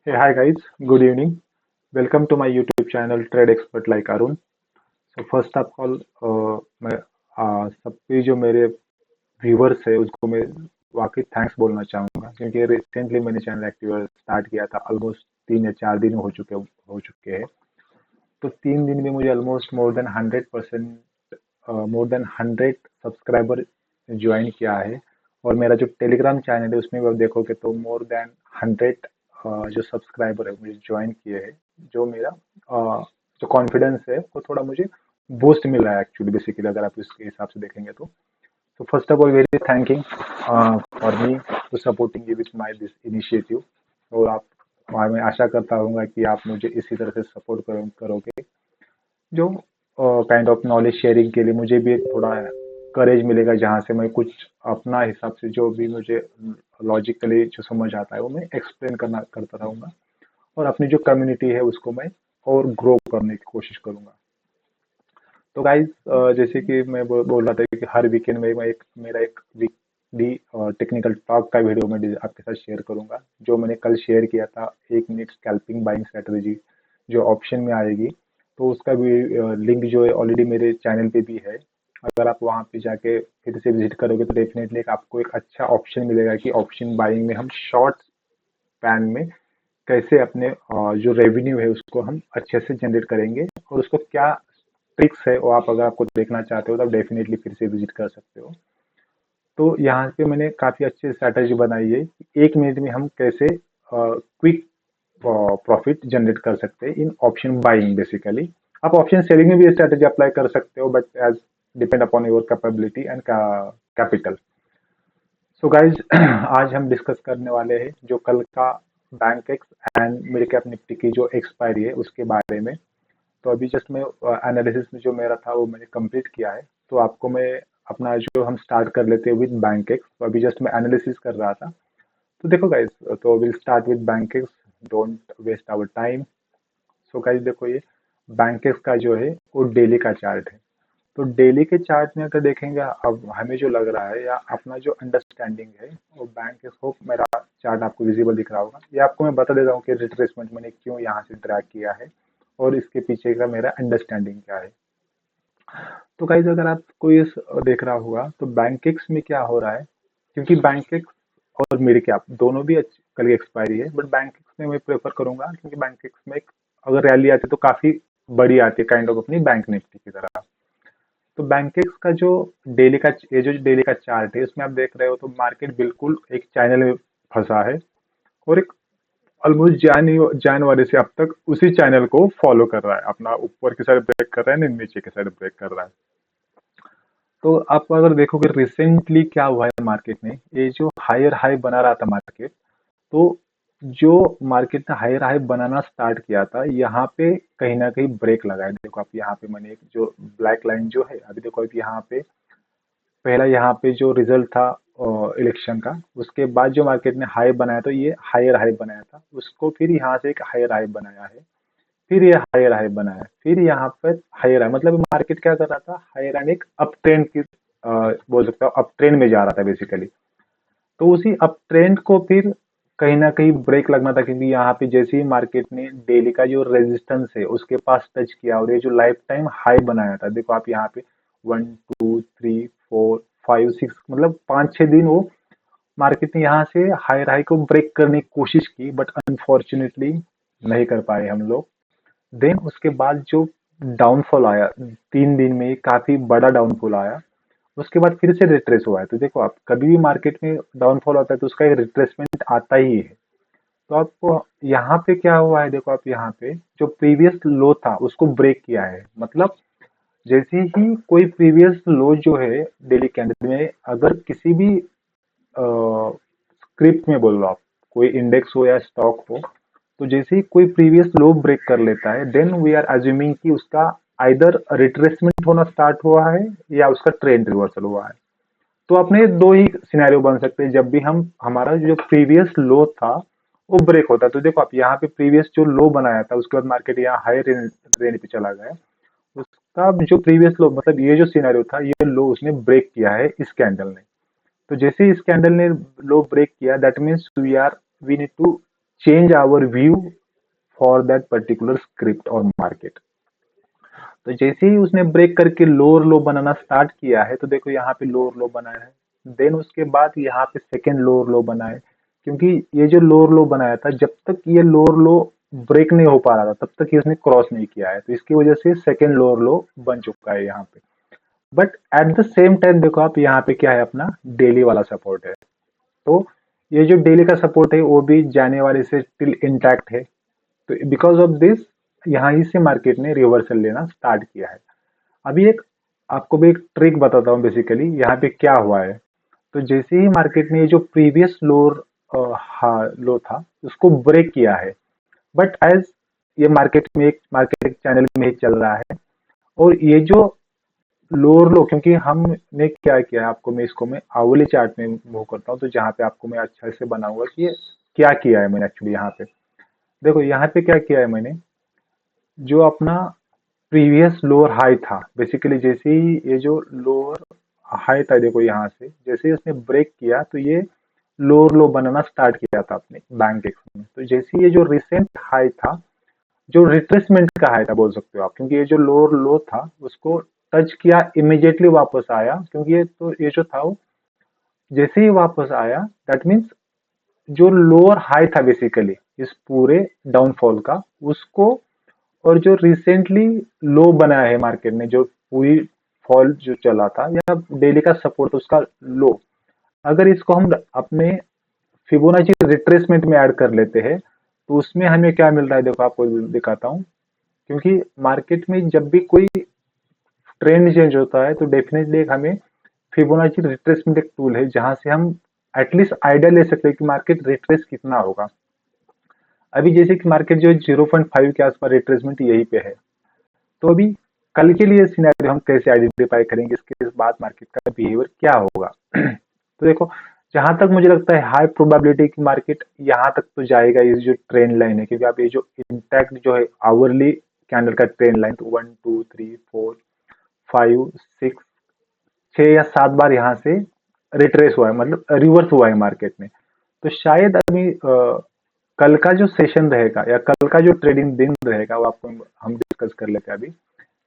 Hey, hi guys, good evening. Welcome to my YouTube channel Trade Expert like Arun. So first of all, मैं सबके जो मेरे viewers है उसको मैं वाकई थैंक्स बोलना चाहूँगा क्योंकि रिसेंटली मैंने चैनल एक्टिव स्टार्ट किया था। ऑलमोस्ट 3 या 4 दिन हो चुके हैं। तो 3 दिन में मुझे almost more than 100 subscriber join किया है। और मेरा जो टेलीग्राम चैनल है उसमें भी आप देखोगे तो मोर देन 100 जो सब्सक्राइबर है मुझे ज्वाइन किए हैं। जो मेरा जो कॉन्फिडेंस है वो थोड़ा मुझे बूस्ट मिल रहा है एक्चुअली, बेसिकली अगर आप इसके हिसाब से देखेंगे तो। First of all very thanking for me to supporting you with my this initiative. और आप और मैं आशा करता हूँ कि आप मुझे इसी तरह से सपोर्ट करोगे, जो काइंड ऑफ नॉलेज शेयरिंग के लिए मुझे भी एक थोड़ा करेज मिलेगा, जहाँ से मैं कुछ अपना हिसाब से जो भी मुझे लॉजिकली जो समझ आता है वो मैं एक्सप्लेन करता रहूँगा। और अपनी जो कम्युनिटी है उसको मैं और ग्रो करने की कोशिश करूँगा। तो गाइज, जैसे कि मैं बोल रहा था कि हर वीकेंड में मैं एक मेरा एक वीकली टेक्निकल टॉक का वीडियो मैं आपके साथ शेयर करूंगा, जो मैंने कल शेयर किया था। 1 मिनट स्कैल्पिंग बाइंग स्ट्रेटजी जो ऑप्शन में आएगी, तो उसका भी लिंक जो है ऑलरेडी मेरे चैनल पे भी है। अगर आप वहां पे जाके फिर से विजिट करोगे तो डेफिनेटली आपको एक अच्छा ऑप्शन मिलेगा कि ऑप्शन बाइंग में हम शॉर्ट स्पैन में कैसे अपने जो रेवेन्यू है उसको हम अच्छे से जनरेट करेंगे, और उसको क्या ट्रिक्स है वो आप अगर आपको देखना चाहते हो तो आप डेफिनेटली फिर से विजिट कर सकते हो। तो यहाँ पे मैंने काफी अच्छी स्ट्रैटेजी बनाई है कि 1 मिनट में हम कैसे क्विक प्रॉफिट जनरेट कर सकते हैं इन ऑप्शन बाइंग। बेसिकली आप ऑप्शन सेलिंग में भी स्ट्रैटेजी अप्लाई कर सकते हो, but as depend upon your capability and capital. So guys, आज हम डिस्कस करने वाले हैं जो कल का Bankex and mid cap Nifty की जो एक्सपायरी है उसके बारे में। तो अभी जस्ट मैं एनालिसिस में जो मेरा था वो मैंने कंप्लीट किया है। तो आपको मैं अपना जो हम स्टार्ट कर लेते हैं विद बैंक एक्स। तो अभी जस्ट मैं एनालिसिस कर रहा था। तो देखो गाइस, तो will start with Bankex, don't waste our time. So guys देखो, ये बैंक एक्स का जो है वो डेली का चार्ट है। तो डेली के चार्ट में अगर देखेंगे, अब हमें जो लग रहा है या अपना जो अंडरस्टैंडिंग है वो बैंक एक्स, होप मेरा चार्ट आपको विजिबल दिख रहा होगा। ये आपको मैं बता देता हूँ कि रिट्रेसमेंट मैंने क्यों यहाँ से ड्रैग किया है और इसके पीछे का मेरा अंडरस्टैंडिंग क्या है। तो गाइज, अगर आपको ये देख रहा होगा तो बैंकेक्स में क्या हो रहा है, क्योंकि बैंकेक्स और मिड कैप दोनों भी कल की एक्सपायरी है, बट बैंकेक्स में मैं प्रेफर करूंगा क्योंकि बैंकेक्स में अगर रैली आती है तो काफी बड़ी आती है, काइंड ऑफ अपनी बैंक निफ्टी की तरह। तो बैंकेक्स का जो डेली का ये जो डेली का चार्ट है उसमें आप देख रहे हो तो मार्केट बिल्कुल एक चैनल में फंसा है, और एक ऑलमोस्ट जनवरी से अब तक उसी चैनल को फॉलो कर रहा है। अपना ऊपर की साइड ब्रेक कर रहा है, नीचे की साइड ब्रेक कर रहा है। तो आप अगर देखोगे रिसेंटली क्या हुआ है मार्केट में, ये जो हायर हाई बना रहा था मार्केट, तो जो मार्केट ने हायर हाई बनाना स्टार्ट किया था यहाँ पे कहीं ना कहीं ब्रेक लगा है। देखो आप यहाँ पे मैंने एक जो ब्लैक लाइन जो है, अभी देखो आप यहाँ पे पहला यहाँ पे जो रिजल्ट था इलेक्शन का, उसके बाद जो मार्केट ने हाई बनाया तो ये हायर हाई बनाया था, उसको फिर यहाँ से एक हायर हाई बनाया है, फिर ये हायर हाई बनाया, फिर यहाँ पर हायर हाई। मतलब मार्केट क्या कर रहा था, हायर एंड एक अप ट्रेंड की बोल सकता हूँ, अप ट्रेंड में जा रहा था बेसिकली। तो उसी अप ट्रेंड को फिर कहीं ना कहीं ब्रेक लगना था, क्योंकि यहाँ पे जैसे ही मार्केट ने डेली का जो रेजिस्टेंस है उसके पास टच किया और ये जो लाइफ टाइम हाई बनाया था, देखो आप यहाँ पे 1 2 3 4 5 6, मतलब 5 6 दिन वो मार्केट ने यहाँ से हायर हाई को ब्रेक करने की कोशिश की, बट अनफॉर्चुनेटली नहीं कर पाए हम लोग। देन उसके बाद जो डाउनफॉल आया 3 दिन में, काफी बड़ा डाउनफॉल आया, उसके बाद फिर से रिट्रेस हुआ है। तो देखो आप, कभी भी मार्केट में डाउनफॉल आता है तो उसका एक रिट्रेसमेंट आता ही है। तो आपको यहाँ पे क्या हुआ है, देखो आप यहाँ पे जो प्रीवियस लो था उसको ब्रेक किया है। मतलब जैसे ही कोई प्रीवियस लो जो है डेली कैंडल में, अगर किसी भी स्क्रिप्ट में बोल लो आप, कोई इंडेक्स हो या स्टॉक हो, तो जैसे ही कोई प्रीवियस लो ब्रेक कर लेता है, देन वी आर अज्यूमिंग कि उसका आइदर रिट्रेसमेंट होना स्टार्ट हुआ है या उसका ट्रेंड रिवर्सल हुआ है। तो अपने दो ही सिनेरियो बन सकते हैं जब भी हम हमारा जो प्रीवियस लो था वो ब्रेक होता है। तो देखो आप यहाँ पे प्रीवियस जो लो बनाया था उसके बाद मार्केट यहाँ हाई रेंज पे चला गया, उसका जो प्रीवियस लो, मतलब ये जो सिनेरियो था ये लो उसने ब्रेक किया है इस कैंडल ने। तो जैसे ही इस कैंडल ने लो ब्रेक किया, that means we need to change our view for that particular script और मार्केट। तो जैसे ही उसने ब्रेक करके लोअर लो बनाना स्टार्ट किया है, तो देखो यहाँ पे लोअर लो बनाया है, देन उसके बाद यहाँ पे सेकेंड लोअर लो बना है। क्योंकि ये जो लोअर लो बनाया था, जब तक ये लोअर लो ब्रेक नहीं हो पा रहा था, तब तक ये उसने क्रॉस नहीं किया है, तो इसकी वजह से सेकेंड लोअर लो बन चुका है यहाँ पे। But at the same time देखो आप, यहाँ पे क्या है, अपना डेली वाला सपोर्ट है। तो ये जो डेली का सपोर्ट है वो भी जनवरी से टिल इंटैक्ट है। तो बिकॉज ऑफ दिस यहाँ ही से मार्केट ने रिवर्सल लेना स्टार्ट किया है। अभी एक आपको भी एक ट्रिक बताता हूँ, बेसिकली यहाँ पे क्या हुआ है। तो जैसे ही मार्केट ने ये जो प्रीवियस लोअर लो था उसको ब्रेक किया है, बट एज ये मार्केट चैनल में ही चल रहा है, और ये जो लोअर लो, क्योंकि हमने क्या किया है, आपको मैं इसको मैं आवली चार्ट में मूव करता हूँ, तो जहाँ पे आपको मैं अच्छा से बनाऊंगा कि ये क्या किया है मैंने एक्चुअली। यहाँ पे देखो, यहाँ पे क्या किया है मैंने, जो अपना प्रीवियस लोअर हाई था, बेसिकली जैसे ही ये जो लोअर हाई था, देखो यहाँ से जैसे ही उसने ब्रेक किया, तो ये लोअर लो बनाना स्टार्ट किया था अपने बैंक एक्स में। तो जैसे ही ये जो रिसेंट हाई था, जो रिट्रेसमेंट का हाई था बोल सकते हो आप, क्योंकि ये जो लोअर लो था उसको टच किया, इमिडिएटली वापस आया, क्योंकि ये जो था वो जैसे ही वापस आया, दैट मीन्स जो लोअर हाई था बेसिकली इस पूरे डाउनफॉल का, उसको, और जो रिसेंटली लो बना है मार्केट में, जो पूरी फॉल जो चला था या डेली का सपोर्ट उसका लो, अगर इसको हम अपने फिबोनाची रिट्रेसमेंट में ऐड कर लेते हैं, तो उसमें हमें क्या मिल रहा है, देखो आपको दिखाता हूँ। क्योंकि मार्केट में जब भी कोई ट्रेंड चेंज होता है, तो डेफिनेटली एक हमें फिबोनाची रिट्रेसमेंट एक टूल है, जहां से हम एटलीस्ट आइडिया ले सकते हैं कि मार्केट रिट्रेस कितना होगा। अभी जैसे कि मार्केट जो 0.5 के आसपास रिट्रेसमेंट यहीं पे है, तो अभी कल के लिए सिनेरियो हम कैसे आइडेंटिफाई करेंगे, इसके बाद मार्केट का बिहेवियर क्या होगा। तो देखो, जहां तक मुझे लगता है हाई प्रोबेबिलिटी की मार्केट यहाँ तक तो जाएगा, ये जो ट्रेंड लाइन है, क्योंकि आप ये जो इंटैक्ट जो है आवरली कैंडल का ट्रेंड लाइन, तो 1 2 3 4 5 6 6 या 7 बार यहाँ से रिट्रेस हुआ है, मतलब रिवर्स हुआ है मार्केट में। तो शायद अभी कल का जो सेशन रहेगा या कल का जो ट्रेडिंग दिन रहेगा, वो आपको हम डिस्कस कर लेते हैं अभी।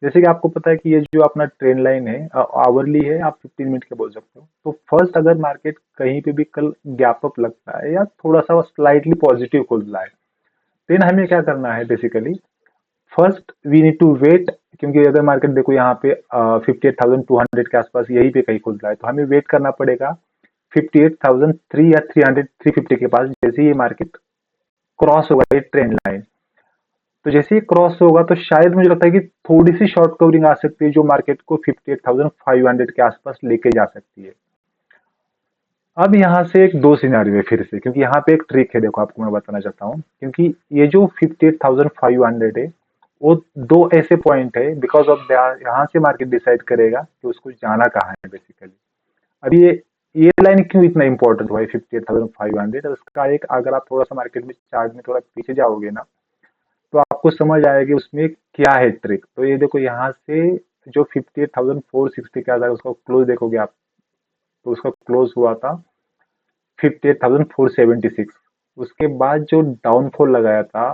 जैसे कि आपको पता है कि ये जो अपना ट्रेंड लाइन है आवरली है, आप 15 मिनट के बोल सकते हो। तो फर्स्ट अगर मार्केट कहीं पे भी कल गैप अप लगता है या थोड़ा सा स्लाइटली पॉजिटिव खुल रहा है, देन हमें क्या करना है, basically first we need to wait. क्योंकि अगर मार्केट देखो यहाँ पे 58,200 के आसपास यही पे कहीं खुल रहा है, तो हमें वेट करना पड़ेगा 58,003 या 350 के पास, जैसे ये मार्केट क्रॉस होगा ये ट्रेंड लाइन। तो जैसे ही क्रॉस होगा, तो शायद मुझे लगता है कि थोड़ी सी शॉर्ट कवरिंग आ सकती है, जो मार्केट को 58,500 के आसपास लेके जा सकती है। अब यहाँ से एक दो सिनेरियो है फिर से, क्योंकि यहाँ पे एक ट्रिक है, देखो आपको मैं बताना चाहता हूँ। क्योंकि ये जो 58,500 है, वो दो ऐसे पॉइंट है, बिकॉज ऑफ यहाँ से मार्केट डिसाइड करेगा कि उसको जाना कहाँ है बेसिकली। अभी ये लाइन क्यों इतना इंपॉर्टेंट हुआ है 58,500, उसका एक, अगर आप थोड़ा सा मार्केट में चार्ट में थोड़ा पीछे जाओगे ना, तो आपको समझ आएगा उसमें क्या है ट्रिक। तो ये देखो, यहाँ से जो 58,460 के आधार उसका क्लोज देखोगे आप, तो उसका क्लोज हुआ था 58,476। उसके बाद जो डाउनफॉल लगाया था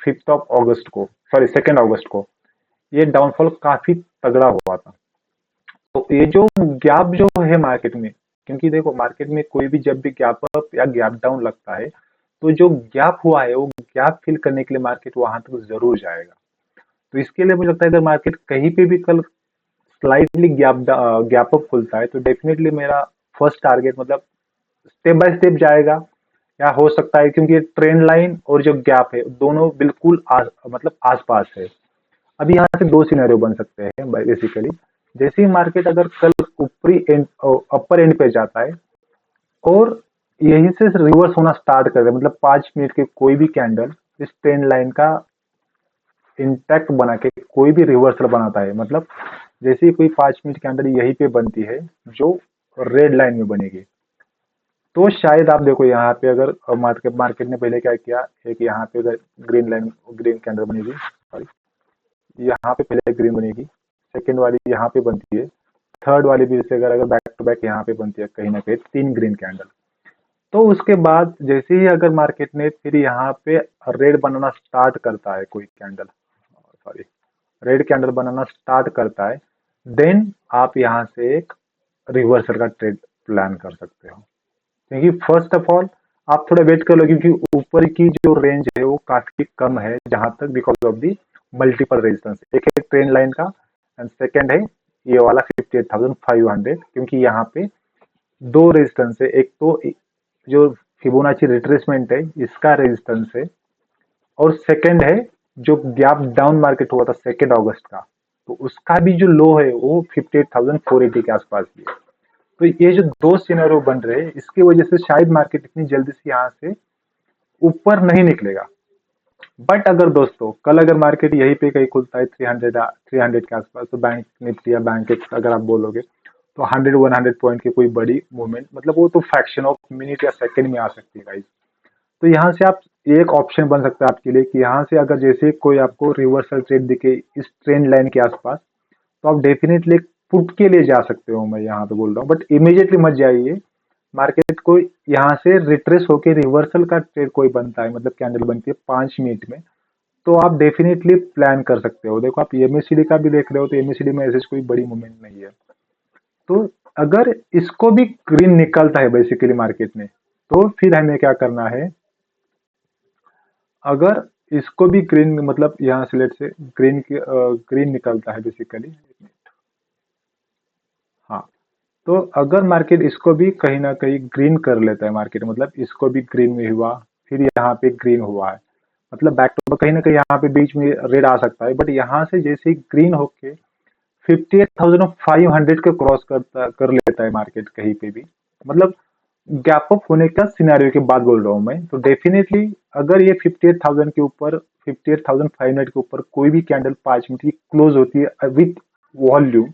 5 अगस्त को, सॉरी 2 अगस्त को, ये डाउनफॉल काफी तगड़ा हुआ था। तो ये जो गैप जो है मार्केट में, क्योंकि देखो मार्केट में कोई भी जब भी गैप अप या गैप डाउन लगता है, तो जो गैप हुआ है वो गैप फिल करने के लिए मार्केट वहां तक जरूर जाएगा। तो इसके लिए मुझे लगता है, अगर मार्केट कहीं पे भी कल स्लाइटली गैप अप खुलता है, तो डेफिनेटली मेरा फर्स्ट टारगेट, मतलब स्टेप बाय स्टेप जाएगा, या हो सकता है, क्योंकि ट्रेंड लाइन और जो गैप है दोनों बिल्कुल मतलब आसपास है। अब यहाँ से दो सिनेरियो बन सकते हैं बेसिकली। जैसे ही मार्केट अगर कल ऊपरी एंड अपर एंड पे जाता है, और यहीं से रिवर्स होना स्टार्ट कर दे, मतलब 5 मिनट के कोई भी कैंडल इस ट्रेंड लाइन का इंटैक्ट बना के कोई भी रिवर्सल बनाता है, मतलब जैसे ही कोई 5 मिनट कैंडल यहीं पे बनती है जो रेड लाइन में बनेगी, तो शायद आप देखो यहाँ पे अगर मार्केट ने पहले क्या किया, एक यहाँ पे अगर ग्रीन कैंडल बनेगी, सॉरी यहाँ पे पहले ग्रीन बनेगी, सेकंड वाली यहाँ पे बनती है, थर्ड वाली भी जैसे अगर बैक टू बैक यहाँ पे बनती है, कहीं ना कहीं 3 ग्रीन कैंडल। तो उसके बाद जैसे ही अगर मार्केट ने फिर यहाँ पे रेड बनाना स्टार्ट करता है, कोई कैंडल, सॉरी, रेड कैंडल बनाना स्टार्ट करता है, देन आप यहाँ से एक रिवर्सल का ट्रेड प्लान कर सकते हो। क्योंकि फर्स्ट ऑफ ऑल आप थोड़ा वेट कर लो, क्योंकि ऊपर की जो रेंज है वो काफी कम है जहां तक, because of the multiple resistance, एक है ट्रेंड लाइन का एंड सेकंड है ये वाला 58,500, क्योंकि यहाँ पे दो रेजिस्टेंस है, एक तो जो फिबोनाची रिट्रेसमेंट है इसका रेजिस्टेंस है, और सेकंड है जो गैप डाउन मार्केट हुआ था 2 अगस्त का, तो उसका भी जो लो है वो 58,480 के आसपास ही है। तो ये जो दो सिनेरियो बन रहे हैं इसकी वजह से शायद मार्केट इतनी जल्दी से यहाँ से ऊपर नहीं निकलेगा। बट अगर दोस्तों कल अगर मार्केट यहीं पे कहीं खुलता है 300 के आसपास, तो बैंक निफ्टी या बैंक अगर आप बोलोगे तो 100-100 पॉइंट की कोई बड़ी मूवमेंट, मतलब वो तो फ्रैक्शन ऑफ मिनट या सेकंड में आ सकती है गाइस। तो यहाँ से आप, ये एक ऑप्शन बन सकता है आपके लिए कि यहाँ से अगर जैसे कोई आपको रिवर्सल ट्रेड दिखे इस ट्रेंड लाइन के आसपास, तो आप डेफिनेटली पुट के लिए जा सकते हो, मैं यहाँ पे बोल रहा हूँ, बट इमीडिएटली मत जाइए। मार्केट को यहाँ से रिट्रेस होकर रिवर्सल का ट्रेड कोई बनता है, मतलब कैंडल बनती है 5 मिनट में, तो आप डेफिनेटली प्लान कर सकते हो। देखो आप एमएससीडी का भी देख रहे हो, तो एमएससीडी में ऐसे कोई बड़ी मूवमेंट नहीं है। तो अगर इसको भी ग्रीन निकलता है बेसिकली मार्केट में, तो फिर हमें क्या करना है, अगर इसको भी ग्रीन, मतलब यहाँ से लेट से ग्रीन की ग्रीन निकलता है बेसिकली, हाँ, तो अगर मार्केट इसको भी कहीं ना कहीं ग्रीन कर लेता है मार्केट, मतलब इसको भी ग्रीन में हुआ, फिर यहाँ पे ग्रीन हुआ है, मतलब बैक टू कहीं ना कहीं यहाँ पे बीच में रेड आ सकता है, बट यहाँ से जैसे ही ग्रीन होके 58,500 के क्रॉस कर लेता है मार्केट कहीं पे भी, मतलब गैप अप होने का सिनेरियो की बात बोल रहा हूँ मैं, तो डेफिनेटली अगर ये 58,000 के ऊपर, 58,500 के ऊपर कोई भी कैंडल 5 मिनट की क्लोज होती है विथ वॉल्यूम,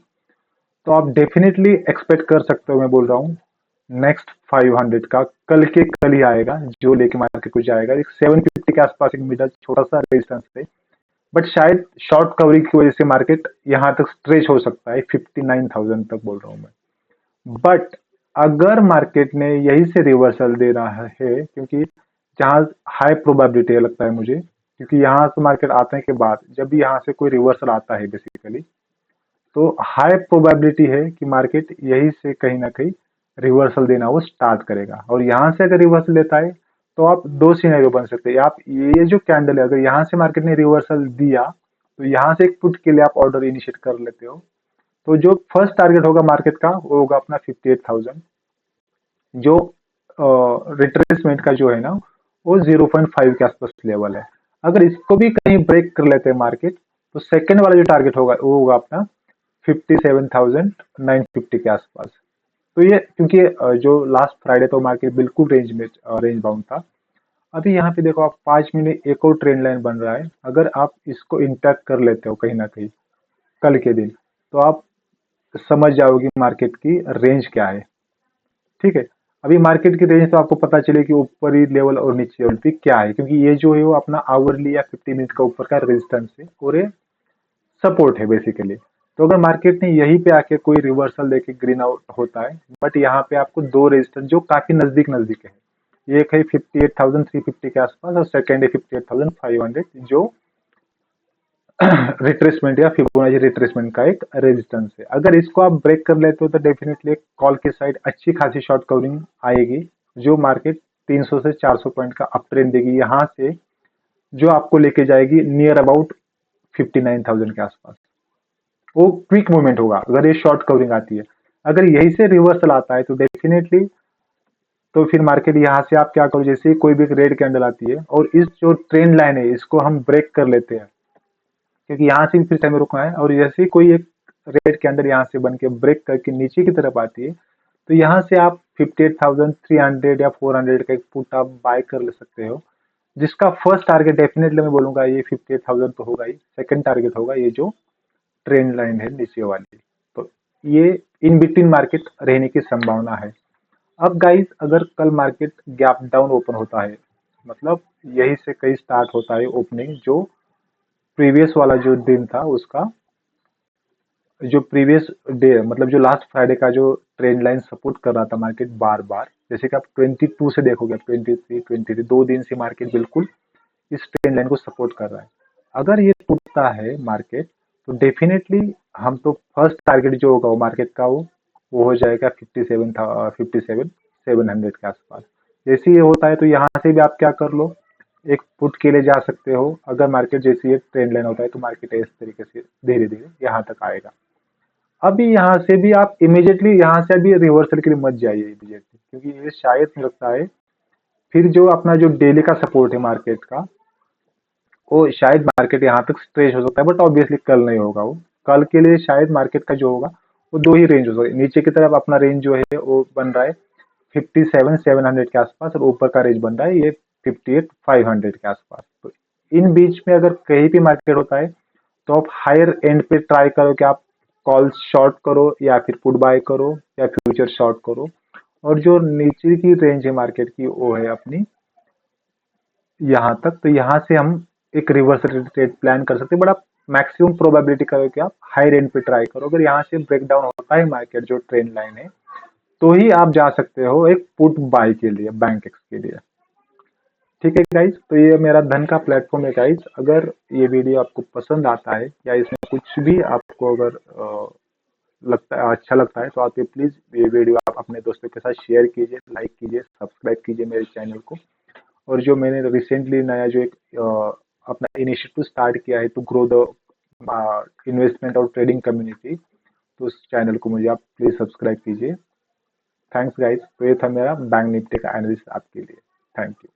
तो आप डेफिनेटली एक्सपेक्ट कर सकते हो, मैं बोल रहा हूँ नेक्स्ट 500 का कल के कल ही आएगा, जो लेके मार्केट को जाएगा एक 750 के आसपास, एक मिडल छोटा सा रेजिस्टेंस है, बट शायद शॉर्ट कवरिंग की वजह से मार्केट यहाँ तक स्ट्रेच हो सकता है 59,000 तक, बोल रहा हूँ मैं। बट अगर मार्केट ने यही से रिवर्सल दे रहा है, क्योंकि जहां हाई प्रोबेबिलिटी लगता है मुझे, क्योंकि यहाँ से मार्केट आने के बाद जब भी यहाँ से कोई रिवर्सल आता है बेसिकली, तो हाई प्रोबेबिलिटी है कि मार्केट यही से कहीं ना कहीं रिवर्सल देना वो स्टार्ट करेगा, और यहाँ से अगर रिवर्सल लेता है तो आप दो सिनेरियो बन सकते हैं। आप ये जो कैंडल है, अगर यहाँ से मार्केट ने रिवर्सल दिया तो यहाँ से एक पुट के लिए आप ऑर्डर इनिशिएट कर लेते हो, तो जो फर्स्ट टारगेट होगा मार्केट का वो होगा अपना 58,000, जो रिट्रेसमेंट का जो है ना वो 0.5 के आसपास लेवल है। अगर इसको भी कहीं ब्रेक कर लेते हैं मार्केट, तो सेकंड वाला जो टारगेट होगा वो होगा अपना 57,950 के आसपास। तो ये क्योंकि जो लास्ट फ्राइडे तो मार्केट बिल्कुल रेंज में रेंज बाउंड था। अभी यहाँ पे देखो आप 5 मिनट एक और ट्रेंड लाइन बन रहा है, अगर आप इसको इंटैक्ट कर लेते हो कहीं ना कहीं कल के दिन, तो आप समझ जाओगे मार्केट की रेंज क्या है। ठीक है, अभी मार्केट की रेंज तो आपको पता चले कि ऊपरी लेवल और नीचे लेवल पे क्या है, क्योंकि ये जो है वो अपना आवरली या 50 मिनट का ऊपर का रेजिस्टेंस है और ये सपोर्ट है बेसिकली। तो अगर मार्केट ने यहीं पे आके कोई रिवर्सल देके ग्रीन आउट होता है, बट यहाँ पे आपको दो रेजिस्टेंस जो काफी नजदीक नजदीक है, एक है 58,350 के आसपास और सेकंड है 58,500, जो रिट्रेसमेंट या फिबोनाची रिट्रेसमेंट का एक रेजिस्टेंस है। अगर इसको आप ब्रेक कर लेते हो तो डेफिनेटली कॉल की साइड अच्छी खासी शॉर्ट कवरिंग आएगी, जो मार्केट 300 से 400 पॉइंट का अप ट्रेंड देगी यहाँ से, जो आपको लेके जाएगी नियर अबाउट 59,000 के आसपास। वो क्विक मूवमेंट होगा अगर ये शॉर्ट कवरिंग आती है। अगर यही से रिवर्सल आता है तो डेफिनेटली, तो फिर मार्केट यहाँ से आप क्या करो, जैसे ही कोई भी एक रेड कैंडल आती है और इस जो ट्रेंड लाइन है इसको हम ब्रेक कर लेते हैं, क्योंकि यहाँ से भी फिर से हमें रुकना है, और जैसे ही कोई एक रेड कैंडल यहाँ से बन के ब्रेक करके नीचे की तरफ आती है, तो यहाँ से आप 58,300 या 400 का एक पुट आप बाय कर ले सकते हो, जिसका फर्स्ट टारगेट डेफिनेटली मैं बोलूंगा ये 58,000 तो होगा ही, सेकंड टारगेट होगा ये जो ट्रेंड लाइन है नीचे वाली। तो ये इन बिटवीन मार्केट रहने की संभावना है। अब गाइस अगर कल मार्केट गैप डाउन ओपन होता है, मतलब यही से कहीं स्टार्ट होता है ओपनिंग, जो प्रीवियस वाला जो दिन था उसका, जो प्रीवियस डे मतलब जो लास्ट फ्राइडे का जो ट्रेंड लाइन सपोर्ट कर रहा था मार्केट बार बार, जैसे कि आप 22 से देखोगे, 23 दो दिन से मार्केट बिल्कुल इस ट्रेंड लाइन को सपोर्ट कर रहा है। अगर ये टूटता है मार्केट, तो डेफिनेटली हम तो फर्स्ट टारगेट जो होगा वो मार्केट का वो हो जाएगा 57 था, 57 700 के आसपास। जैसे ये होता है तो यहाँ से भी आप क्या कर लो, एक पुट के लिए जा सकते हो। अगर मार्केट जैसे ये ट्रेंड लाइन होता है तो मार्केट इस तरीके से धीरे धीरे यहाँ तक आएगा। अभी यहाँ से भी आप इमीडिएटली यहाँ से अभी रिवर्सल के लिए मत जाइए इमीडिएटली, क्योंकि ये शायद मुझे लगता है फिर जो अपना जो डेली का सपोर्ट है मार्केट का, वो शायद मार्केट यहाँ तक स्ट्रेच हो सकता है, बट ऑब्वियसली कल नहीं होगा वो। कल के लिए शायद मार्केट का जो होगा वो दो ही रेंज हो सकता है। नीचे की तरफ अपना रेंज जो है वो बन रहा है 57 700 के आसपास, और ऊपर का रेंज बन रहा है ये 58 500 के आसपास। तो इन बीच में अगर कहीं भी मार्केट होता है तो आप हायर एंड पे ट्राई करो कि आप कॉल शॉर्ट करो या फिर पुट बाय करो या फ्यूचर शॉर्ट करो। और जो नीचे की रेंज है मार्केट की वो है अपनी यहाँ तक, तो यहाँ से हम एक रिवर्स ट्रेड प्लान कर सकते हैं, बट आप मैक्सिमम प्रोबेबिलिटी करो कि आप हाई रेंज पे ट्राई करो। अगर यहाँ से ब्रेक डाउन होता है मार्केट जो ट्रेंड लाइन है, तो ही आप जा सकते हो एक पुट बाय के लिए बैंक एक्स के लिए। ठीक है गाइज, तो ये मेरा धन का प्लेटफॉर्म है गाइज। अगर ये वीडियो आपको पसंद आता है या इसमें कुछ भी आपको अगर लगता है अच्छा लगता है, तो आप ये प्लीज ये वीडियो आप अपने दोस्तों के साथ शेयर कीजिए, लाइक कीजिए, सब्सक्राइब कीजिए मेरे चैनल को। और जो मैंने रिसेंटली नया जो एक अपना इनिशिएटिव स्टार्ट किया है टू ग्रो द इन्वेस्टमेंट और ट्रेडिंग कम्युनिटी, तो उस चैनल को मुझे आप प्लीज सब्सक्राइब कीजिए। Thanks guys. तो ये था मेरा बैंक निफ्टी का एनालिसिस आपके लिए। Thank you.